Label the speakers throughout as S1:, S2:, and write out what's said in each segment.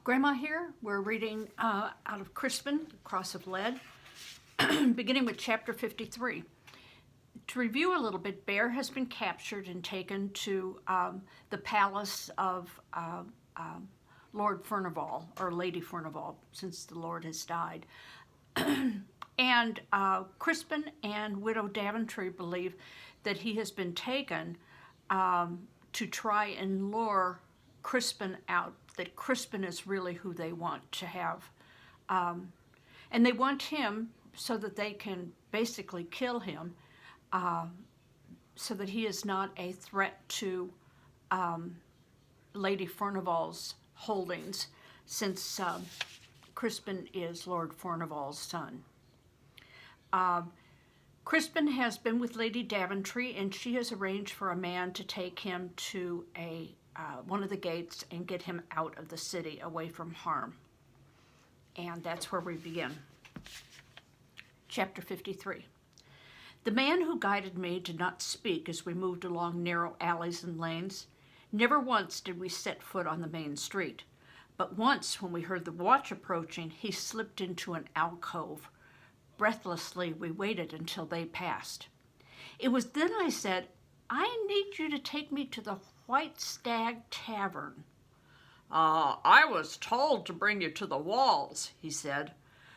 S1: Grandma here. We're reading out of Crispin, Cross of Lead, beginning with chapter 53. To review a little bit, Bear has been captured and taken to the palace of Lord Furnival, or Lady Furnival, since the Lord has died. And Crispin and Widow Daventry believe that he has been taken to try and lure Crispin out, that Crispin is really who they want to have. And they want him so that they can basically kill him, so that he is not a threat to Lady Furnival's holdings, since Crispin is Lord Furnival's son. Crispin has been with Lady Daventry, and she has arranged for a man to take him to one of the gates and get him out of the city, away from harm. And that's where we begin. Chapter 53. The man who guided me did not speak as we moved along narrow alleys and lanes. Never once did we set foot on the main street. But once, when we heard the watch approaching, he slipped into an alcove. Breathlessly, we waited until they passed. It was then I said, "I need you to take me to the White Stag Tavern."
S2: I was told to bring you to the walls," he said.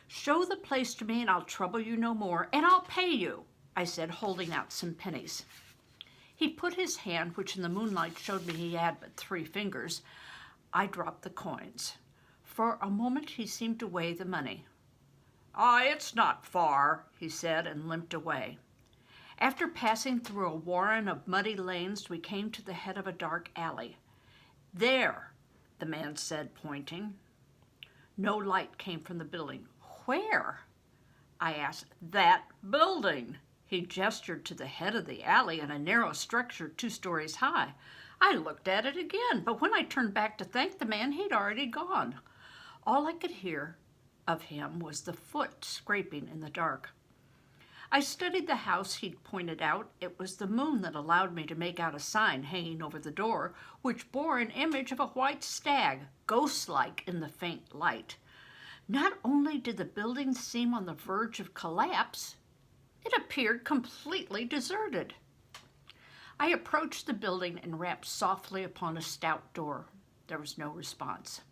S1: "Show the place to me and I'll trouble you no more, and I'll pay you," I said, holding out some pennies. He put his hand, which in the moonlight showed me he had but 3 fingers. I dropped the coins. For a moment he seemed to weigh the money.
S2: It's not far," he said, and limped away.
S1: After passing through a warren of muddy lanes, we came to the head of a dark alley. "There," the man said, pointing. No light came from the building. "Where?" I asked.
S2: "That building."
S1: He gestured to the head of the alley in a narrow structure 2 stories high. I looked at it again, but when I turned back to thank the man, he'd already gone. All I could hear of him was the foot scraping in the dark. I studied the house he'd pointed out. It was the moon that allowed me to make out a sign hanging over the door, which bore an image of a white stag, ghost-like in the faint light. Not only did the building seem on the verge of collapse, it appeared completely deserted. I approached the building and rapped softly upon a stout door. There was no response.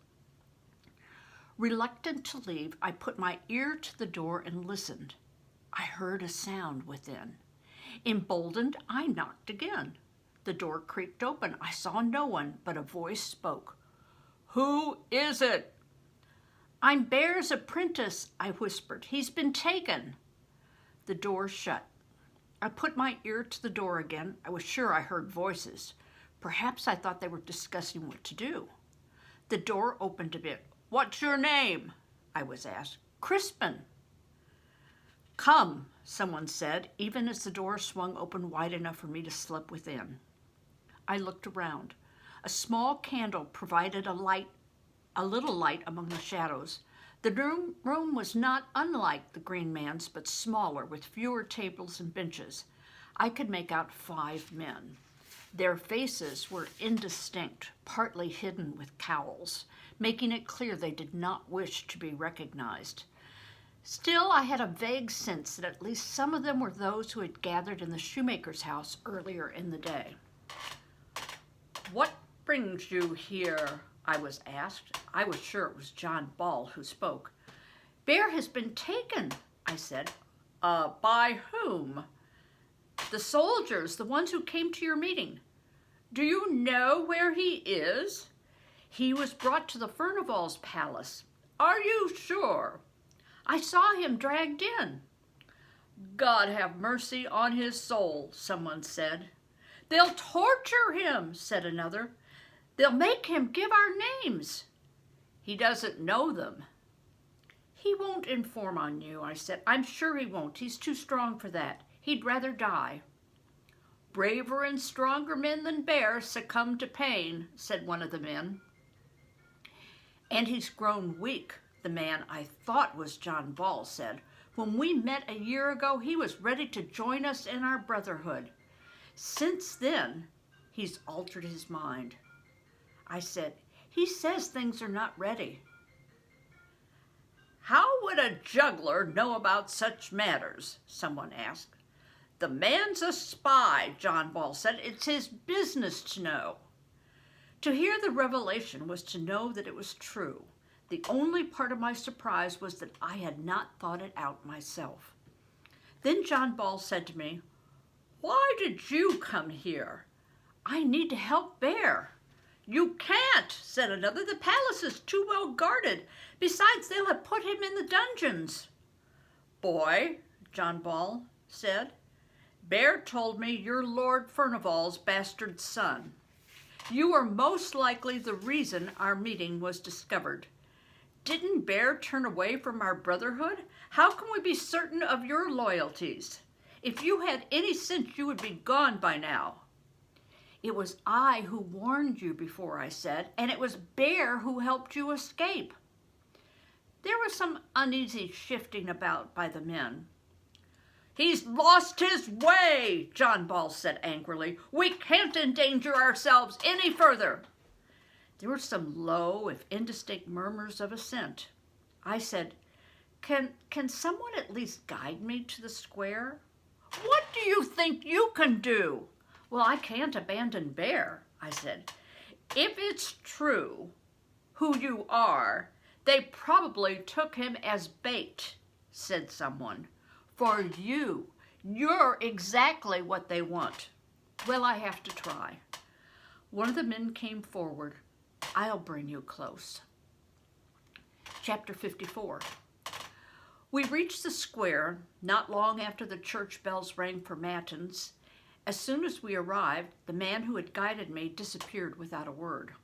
S1: Reluctant to leave, I put my ear to the door and listened. I heard a sound within. Emboldened, I knocked again. The door creaked open. I saw no one, but a voice spoke.
S2: "Who is it?"
S1: "I'm Bear's apprentice," I whispered. "He's been taken." The door shut. I put my ear to the door again. I was sure I heard voices. Perhaps I thought they were discussing what to do. The door opened a bit. "What's your name?" I was asked. "Crispin." "Come," someone said, even as the door swung open wide enough for me to slip within. I looked around. A small candle provided a little light among the shadows. The room was not unlike the Green Man's, but smaller, with fewer tables and benches. I could make out 5 men. Their faces were indistinct, partly hidden with cowls, making it clear they did not wish to be recognized. Still, I had a vague sense that at least some of them were those who had gathered in the shoemaker's house earlier in the day. "What brings you here?" I was asked. I was sure it was John Ball who spoke. "Bear has been taken," I said.
S2: By whom?"
S1: "The soldiers, the ones who came to your meeting."
S2: "Do you know where he is?"
S1: "He was brought to the Furnival's palace."
S2: "Are you sure?"
S1: "I saw him dragged in."
S2: "God have mercy on his soul," someone said.
S1: "They'll torture him," said another. "They'll make him give our names."
S2: "He doesn't know them."
S1: "He won't inform on you," I said. "I'm sure he won't. He's too strong for that. He'd rather die."
S2: "Braver and stronger men than Bear succumb to pain," said one of the men.
S1: "And he's grown weak," the man I thought was John Ball said. "When we met a year ago, he was ready to join us in our brotherhood. Since then, he's altered his mind." I said, "He says things are not ready."
S2: "How would a juggler know about such matters?" someone asked. "The man's a spy," John Ball said. "It's his business to know." To hear the revelation was to know that it was true. The only part of my surprise was that I had not thought it out myself. Then John Ball said to me, "Why did you come here?" "I need to help Bear." "You can't," said another. "The palace is too well guarded. Besides, they'll have put him in the dungeons." "Boy," John Ball said, "Bear told me you're Lord Furnival's bastard son. You are most likely the reason our meeting was discovered. Didn't Bear turn away from our brotherhood? How can we be certain of your loyalties? If you had any sense, you would be gone by now." "It was I who warned you before," I said, "and it was Bear who helped you escape." There was some uneasy shifting about by the men. "He's lost his way," John Ball said angrily. "We can't endanger ourselves any further." There were some low, if indistinct, murmurs of assent. I said, Can someone at least guide me to the square?" "What do you think you can do?" "Well, I can't abandon Bear," I said. "If it's true who you are, they probably took him as bait," said someone. "For you. You're exactly what they want." "Well, I have to try." One of the men came forward. "I'll bring you close." Chapter 54. We reached the square not long after the church bells rang for matins. As soon as we arrived, the man who had guided me disappeared without a word.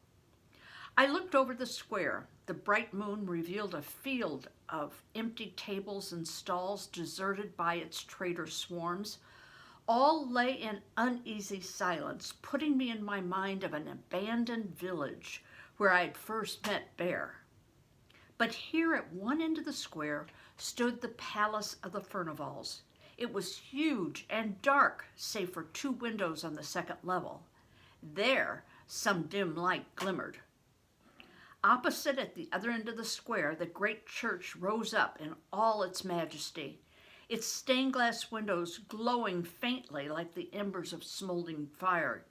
S2: I looked over the square. The bright moon revealed a field of empty tables and stalls deserted by its trader swarms. All lay in uneasy silence, putting me in my mind of an abandoned village where I had first met Bear. But here at one end of the square stood the palace of the Furnivals. It was huge and dark, save for 2 windows on the second level. There, some dim light glimmered. Opposite, at the other end of the square, the great church rose up in all its majesty, its stained glass windows glowing faintly like the embers of smoldering fire.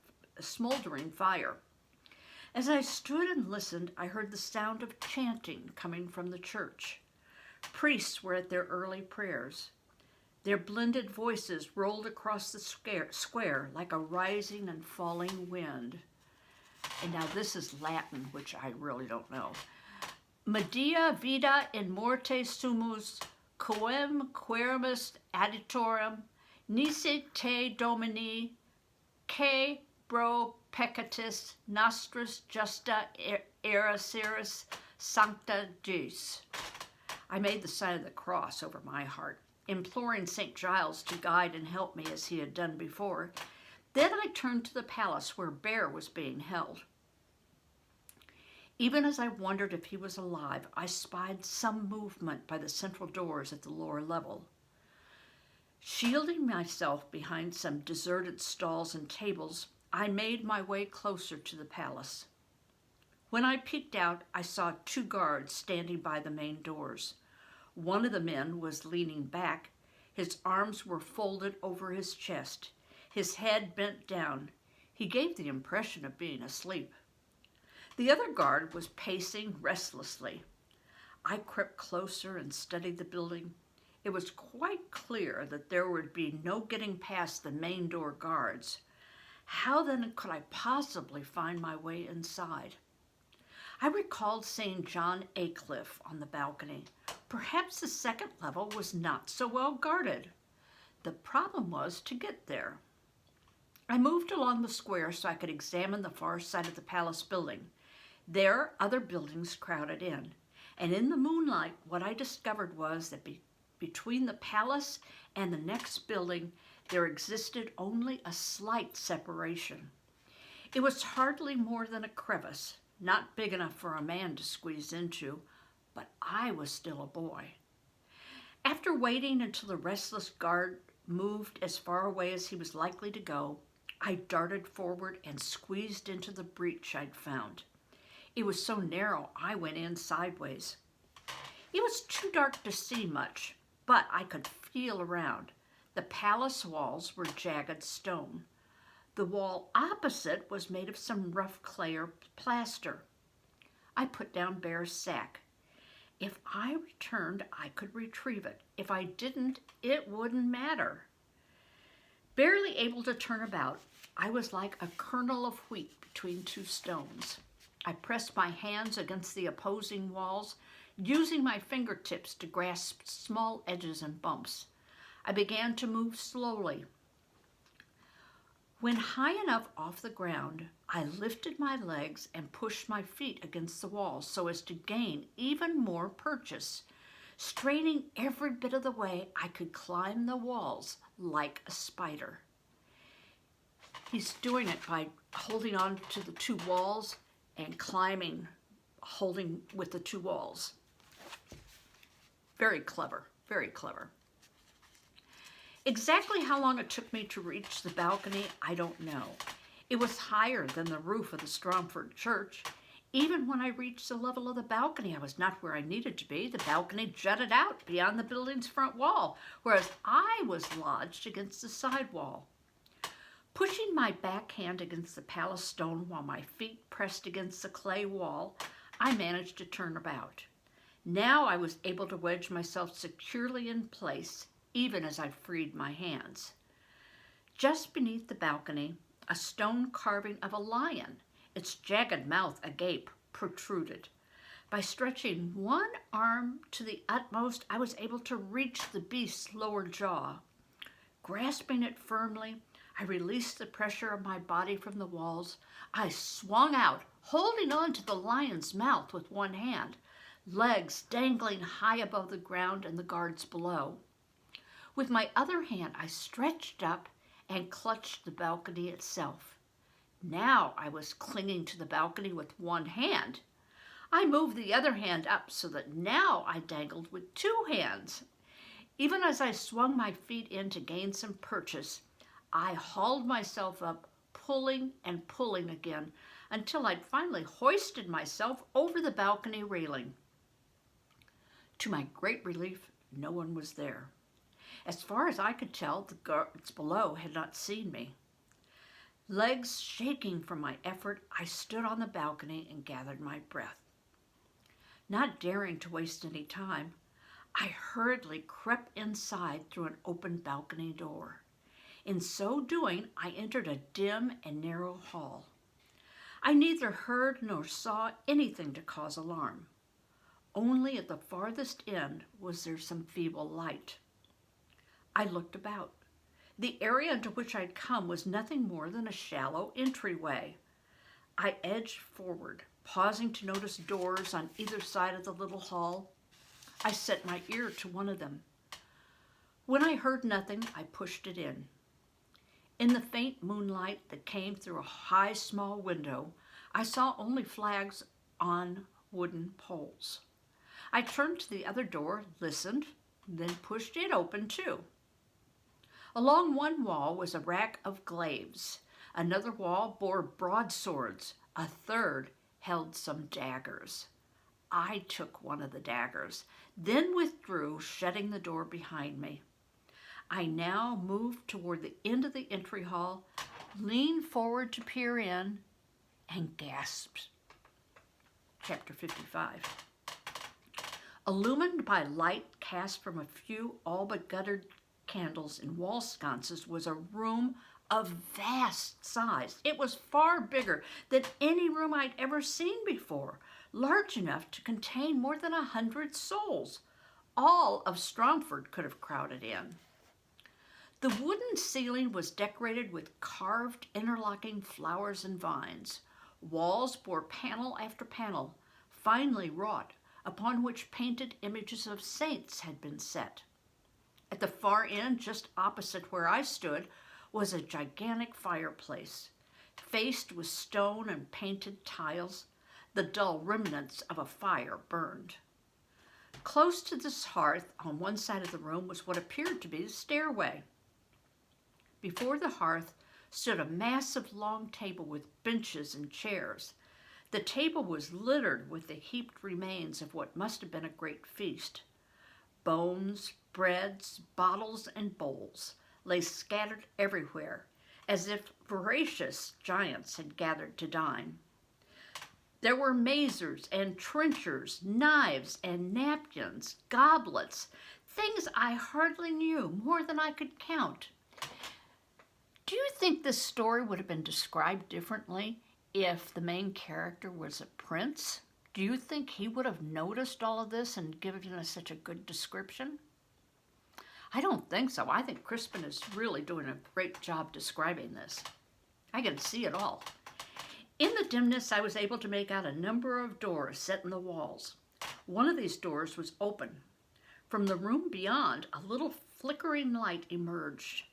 S2: As I stood and listened, I heard the sound of chanting coming from the church. Priests were at their early prayers. Their blended voices rolled across the square like a rising and falling wind. And now this is Latin, which I really don't know. "Medea vida in morte sumus, quem quermus aditorem, nisi te domini, que bro peccatis nostris justa eraseris sancta Deus." I made the sign of the cross over my heart, imploring St. Giles to guide and help me as he had done before. Then I turned to the palace where Bear was being held. Even as I wondered if he was alive, I spied some movement by the central doors at the lower level. Shielding myself behind some deserted stalls and tables, I made my way closer to the palace. When I peeked out, I saw 2 guards standing by the main doors. One of the men was leaning back. His arms were folded over his chest, his head bent down. He gave the impression of being asleep. The other guard was pacing restlessly. I crept closer and studied the building. It was quite clear that there would be no getting past the main door guards. How then could I possibly find my way inside? I recalled seeing John Aycliffe on the balcony. Perhaps the second level was not so well guarded. The problem was to get there. I moved along the square so I could examine the far side of the palace building. There, other buildings crowded in. And in the moonlight, what I discovered was that between the palace and the next building, there existed only a slight separation. It was hardly more than a crevice, not big enough for a man to squeeze into, but I was still a boy. After waiting until the restless guard moved as far away as he was likely to go, I darted forward and squeezed into the breach I'd found. It was so narrow, I went in sideways.
S1: It was too dark to see much, but I could feel around. The palace walls were jagged stone. The wall opposite was made of some rough clay or plaster. I put down Bear's sack. If I returned, I could retrieve it. If I didn't, it wouldn't matter. Barely able to turn about, I was like a kernel of wheat between two stones. I pressed my hands against the opposing walls, using my fingertips to grasp small edges and bumps. I began to move slowly. When high enough off the ground, I lifted my legs and pushed my feet against the walls so as to gain even more purchase. Straining every bit of the way, I could climb the walls like a spider. He's doing it by holding on to the two walls and climbing, holding with the two walls. Very clever, very clever. Exactly how long it took me to reach the balcony, I don't know. It was higher than the roof of the Stromford church. Even when I reached the level of the balcony, I was not where I needed to be. The balcony jutted out beyond the building's front wall, whereas I was lodged against the side wall. Pushing my back hand against the palace stone while my feet pressed against the clay wall, I managed to turn about. Now I was able to wedge myself securely in place, even as I freed my hands. Just beneath the balcony, a stone carving of a lion, its jagged mouth agape, protruded. By stretching one arm to the utmost, I was able to reach the beast's lower jaw. Grasping it firmly, I released the pressure of my body from the walls. I swung out, holding on to the lion's mouth with one hand, legs dangling high above the ground and the guards below. With my other hand, I stretched up and clutched the balcony itself. Now I was clinging to the balcony with one hand. I moved the other hand up so that now I dangled with two hands. Even as I swung my feet in to gain some purchase, I hauled myself up, pulling and pulling again, until I'd finally hoisted myself over the balcony railing. To my great relief, no one was there. As far as I could tell, the guards below had not seen me. Legs shaking from my effort, I stood on the balcony and gathered my breath. Not daring to waste any time, I hurriedly crept inside through an open balcony door. In so doing, I entered a dim and narrow hall. I neither heard nor saw anything to cause alarm. Only at the farthest end was there some feeble light. I looked about. The area into which I'd come was nothing more than a shallow entryway. I edged forward, pausing to notice doors on either side of the little hall. I set my ear to one of them. When I heard nothing, I pushed it in. In the faint moonlight that came through a high, small window, I saw only flags on wooden poles. I turned to the other door, listened, then pushed it open too. Along one wall was a rack of glaives. Another wall bore broadswords. A third held some daggers. I took one of the daggers, then withdrew, shutting the door behind me. I now moved toward the end of the entry hall, leaned forward to peer in, and gasped. Chapter 55. Illumined by light cast from a few all but guttered candles in wall sconces was a room of vast size. It was far bigger than any room I'd ever seen before, large enough to contain more than 100 souls. All of Stromford could have crowded in. The wooden ceiling was decorated with carved, interlocking flowers and vines. Walls bore panel after panel, finely wrought, upon which painted images of saints had been set. At the far end, just opposite where I stood, was a gigantic fireplace, faced with stone and painted tiles. The dull remnants of a fire burned. Close to this hearth, on one side of the room, was what appeared to be the stairway. Before the hearth stood a massive long table with benches and chairs. The table was littered with the heaped remains of what must have been a great feast. Bones, breads, bottles, and bowls lay scattered everywhere, as if voracious giants had gathered to dine. There were mazers and trenchers, knives and napkins, goblets, things I hardly knew, more than I could count. Do you think this story would have been described differently if the main character was a prince? Do you think he would have noticed all of this and given us such a good description? I don't think so. I think Crispin is really doing a great job describing this. I can see it all. In the dimness, I was able to make out a number of doors set in the walls. One of these doors was open. From the room beyond, a little flickering light emerged.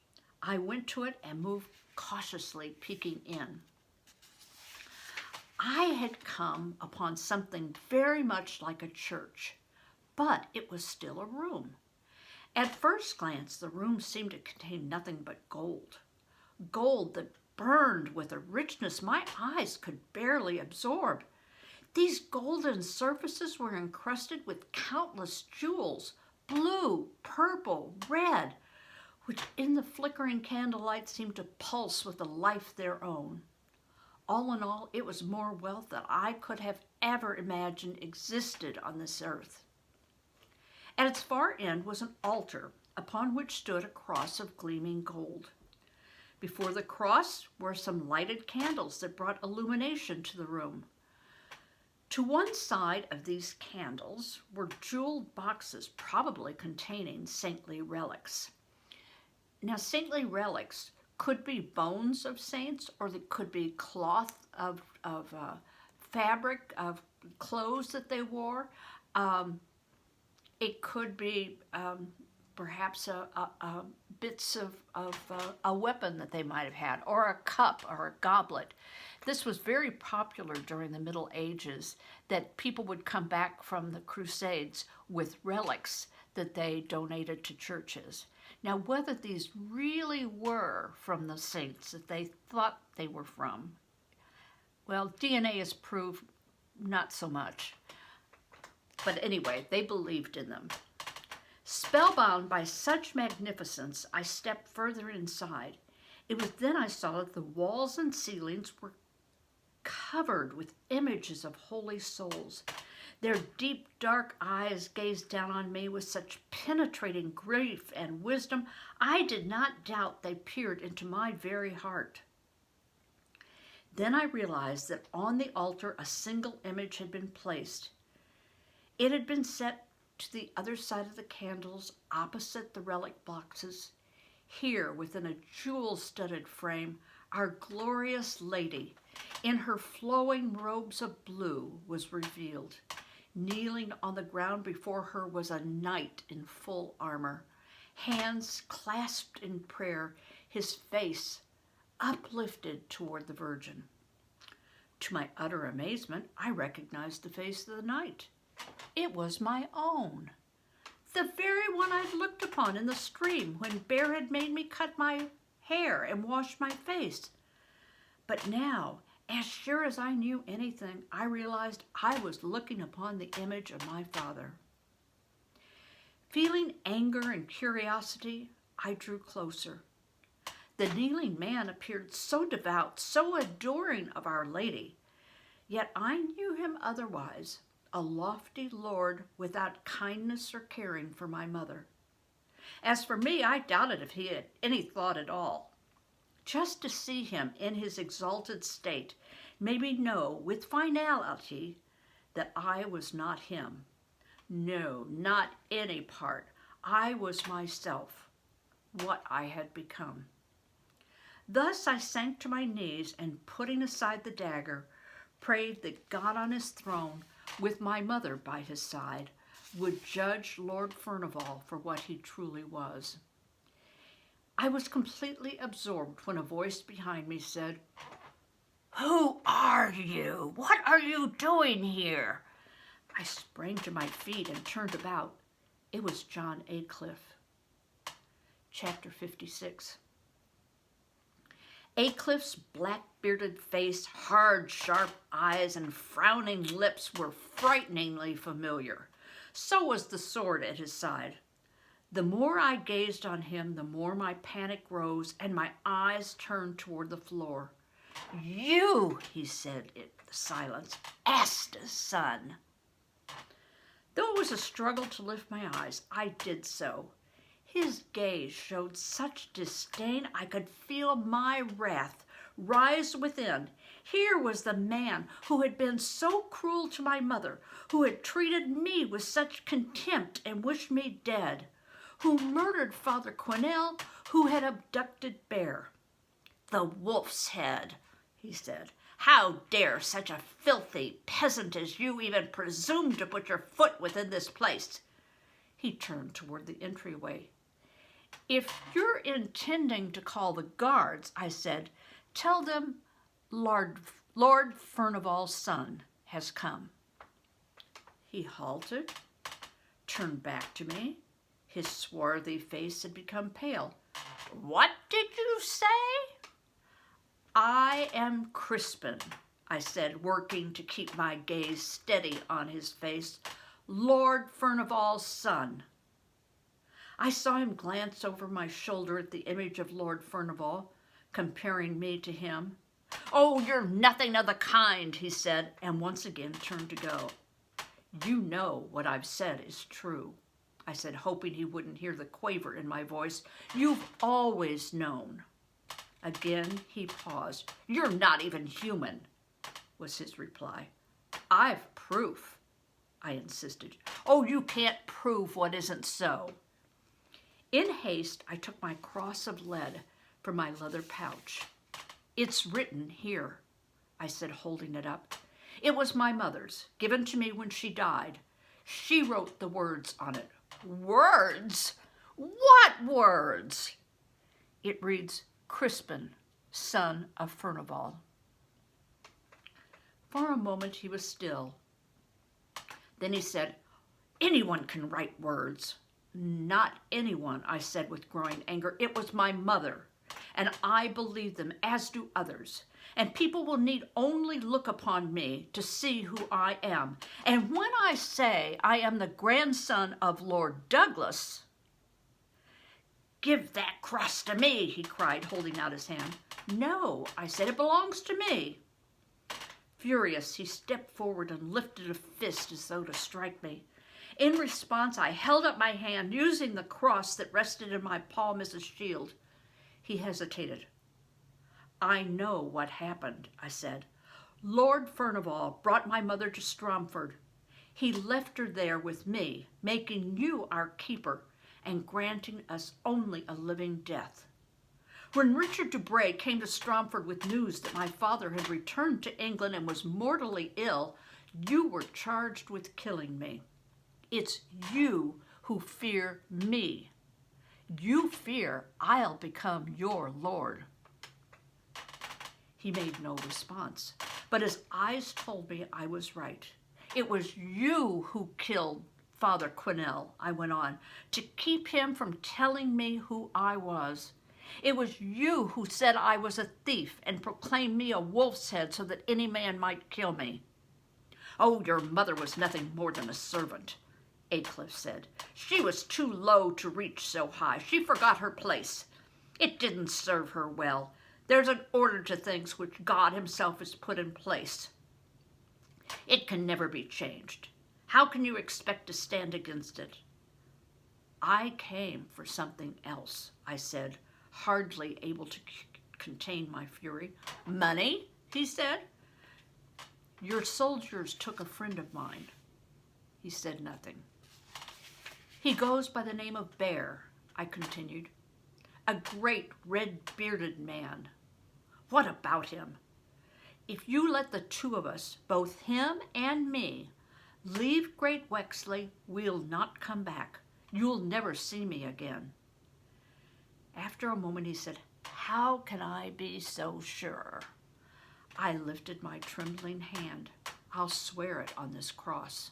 S1: I went to it and moved cautiously, peeking in. I had come upon something very much like a church, but it was still a room. At first glance, the room seemed to contain nothing but gold. Gold that burned with a richness my eyes could barely absorb. These golden surfaces were encrusted with countless jewels, blue, purple, red, which in the flickering candlelight seemed to pulse with a life their own. All in all, it was more wealth than I could have ever imagined existed on this earth. At its far end was an altar upon which stood a cross of gleaming gold. Before the cross were some lighted candles that brought illumination to the room. To one side of these candles were jeweled boxes, probably containing saintly relics. Now, saintly relics could be bones of saints, or they could be cloth of fabric of clothes that they wore. It could be perhaps bits of a weapon that they might have had, or a cup or a goblet. This was very popular during the Middle Ages, that people would come back from the Crusades with relics that they donated to churches. Now, whether these really were from the saints that they thought they were from, well, DNA has proved not so much. But anyway, they believed in them. Spellbound by such magnificence, I stepped further inside. It was then I saw that the walls and ceilings were covered with images of holy souls. Their deep, dark eyes gazed down on me with such penetrating grief and wisdom, I did not doubt they peered into my very heart. Then I realized that on the altar a single image had been placed. It had been set to the other side of the candles, opposite the relic boxes. Here, within a jewel-studded frame, our glorious Lady, in her flowing robes of blue, was revealed. Kneeling on the ground before her was a knight in full armor, hands clasped in prayer, his face uplifted toward the Virgin. To my utter amazement, I recognized the face of the knight. It was my own, the very one I'd looked upon in the stream when Bear had made me cut my hair and wash my face. But now, as sure as I knew anything, I realized I was looking upon the image of my father. Feeling anger and curiosity, I drew closer. The kneeling man appeared so devout, so adoring of Our Lady, yet I knew him otherwise, a lofty lord without kindness or caring for my mother. As for me, I doubted if he had any thought at all. Just to see him in his exalted state made me know with finality that I was not him. No, not any part. I was myself, what I had become. Thus I sank to my knees and, putting aside the dagger, prayed that God on his throne, with my mother by his side, would judge Lord Furnival for what he truly was. I was completely absorbed when a voice behind me said, "Who are you? What are you doing here?" I sprang to my feet and turned about. It was John Aycliffe. Chapter 56.
S2: Aycliffe's black-bearded face, hard, sharp eyes, and frowning lips were frighteningly familiar. So was the sword at his side. The more I gazed on him, the more my panic rose, and my eyes turned toward the floor. "You," he said in the silence, "Asta's son." Though it was a struggle to lift my eyes, I did so. His gaze showed such disdain I could feel my wrath rise within. Here was the man who had been so cruel to my mother, who had treated me with such contempt and wished me dead, who murdered Father Quinnell, who had abducted Bear. "The wolf's head," he said. "How dare such a filthy peasant as you even presume to put your foot within this place?" He turned toward the entryway. "If you're intending to call the guards," I said, "tell them Lord Furnival's son has come." He halted, turned back to me. His swarthy face had become pale. "What did you say?" "I am Crispin," I said, working to keep my gaze steady on his face. "Lord Furnival's son." I saw him glance over my shoulder at the image of Lord Furnival, comparing me to him. "Oh, you're nothing of the kind," he said, and once again turned to go. "You know what I've said is true," I said, hoping he wouldn't hear the quaver in my voice. "You've always known." Again he paused. "You're not even human," was his reply. "I've proof," I insisted. "Oh, you can't prove what isn't so." In haste, I took my cross of lead from my leather pouch. "It's written here," I said, holding it up. "It was my mother's, given to me when she died. She wrote the words on it." "Words? What words?" "It reads, Crispin, son of Furnival." For a moment he was still. Then he said, "Anyone can write words." "Not anyone," I said with growing anger. "It was my mother, and I believe them, as do others. And people will need only look upon me to see who I am. And when I say I am the grandson of Lord Douglas—" "Give that cross to me," he cried, holding out his hand. "No," I said, "it belongs to me." Furious, he stepped forward and lifted a fist as though to strike me. In response, I held up my hand, using the cross that rested in my palm as a shield. He hesitated. "I know what happened," I said. "Lord Furnival brought my mother to Stromford. He left her there with me, making you our keeper and granting us only a living death. When Richard de Bray came to Stromford with news that my father had returned to England and was mortally ill, you were charged with killing me. It's you who fear me. You fear I'll become your lord." He made no response, but his eyes told me I was right. "It was you who killed Father Quinnell," I went on, "to keep him from telling me who I was. It was you who said I was a thief and proclaimed me a wolf's head so that any man might kill me." "Oh, your mother was nothing more than a servant," Aycliffe said. "She was too low to reach so high. She forgot her place. It didn't serve her well. There's an order to things which God himself has put in place. It can never be changed. How can you expect to stand against it?" "I came for something else," I said, hardly able to contain my fury. "Money?" he said. "Your soldiers took a friend of mine." He said nothing. "He goes by the name of Bear," I continued. "A great red-bearded man." "What about him?" "If you let the two of us, both him and me, leave Great Wexley, we'll not come back. You'll never see me again." After a moment he said, "How can I be so sure?" I lifted my trembling hand. "I'll swear it on this cross."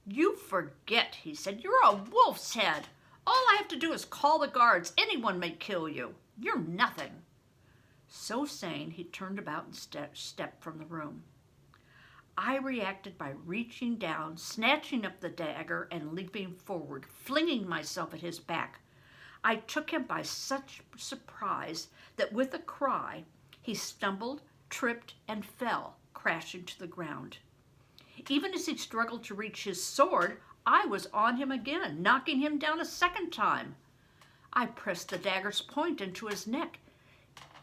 S2: "You forget," he said. "You're a wolf's head. All I have to do is call the guards. Anyone may kill you. You're nothing."
S1: So saying, he turned about and stepped from the room. I reacted by reaching down, snatching up the dagger, and leaping forward, flinging myself at his back. I took him by such surprise that with a cry, he stumbled, tripped, and fell, crashing to the ground. Even as he struggled to reach his sword, I was on him again, knocking him down a second time. I pressed the dagger's point into his neck.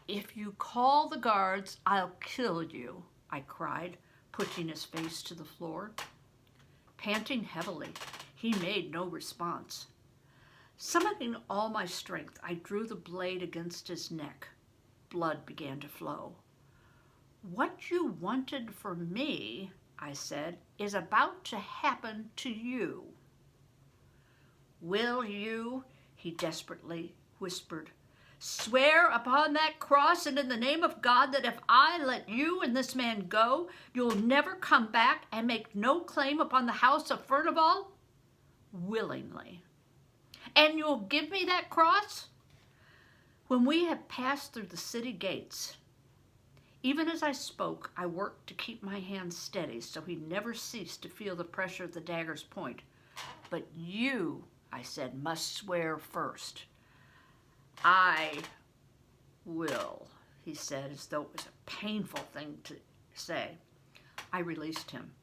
S1: "If you call the guards, I'll kill you," I cried, pushing his face to the floor. Panting heavily, he made no response. Summoning all my strength, I drew the blade against his neck. Blood began to flow. "What you wanted for me," I said, "is about to happen to you." "Will you," he desperately whispered, "swear upon that cross and in the name of God that if I let you and this man go, you'll never come back and make no claim upon the house of Furnival?" "Willingly." "And you'll give me that cross?" When we had passed through the city gates, even as I spoke, I worked to keep my hands steady so he never ceased to feel the pressure of the dagger's point. "But you," I said, "must swear first." "I will," he said, as though it was a painful thing to say. I released him.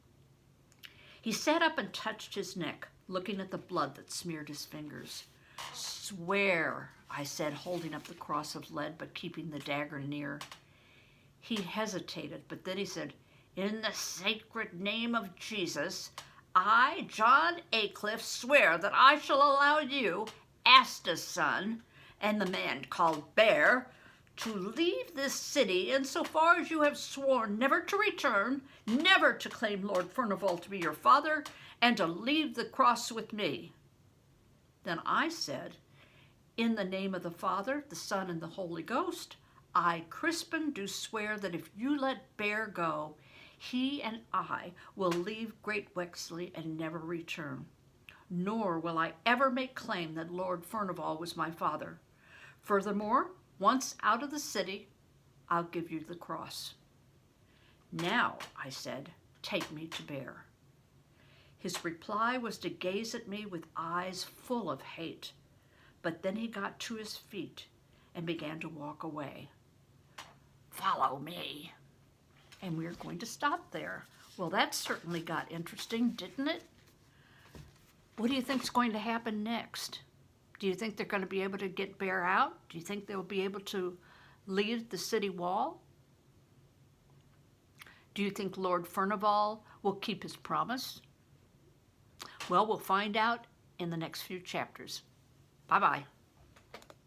S1: He sat up and touched his neck, looking at the blood that smeared his fingers. "Swear," I said, holding up the cross of lead but keeping the dagger near. He hesitated, but then he said, "In the sacred name of Jesus, I, John Aycliffe, swear that I shall allow you, Asta's son, and the man called Bear, to leave this city insofar as you have sworn never to return, never to claim Lord Furnival to be your father, and to leave the cross with me." Then I said, "In the name of the Father, the Son, and the Holy Ghost, I, Crispin, do swear that if you let Bear go, he and I will leave Great Wexley and never return. Nor will I ever make claim that Lord Furnival was my father. Furthermore, once out of the city, I'll give you the cross." "Now," I said, "take me to Bear." His reply was to gaze at me with eyes full of hate. But then he got to his feet and began to walk away. "Follow me." And we're going to stop there. Well, that certainly got interesting, didn't it? What do you think's going to happen next? Do you think they're going to be able to get Bear out? Do you think they'll be able to leave the city wall? Do you think Lord Furnival will keep his promise? Well, we'll find out in the next few chapters. Bye-bye.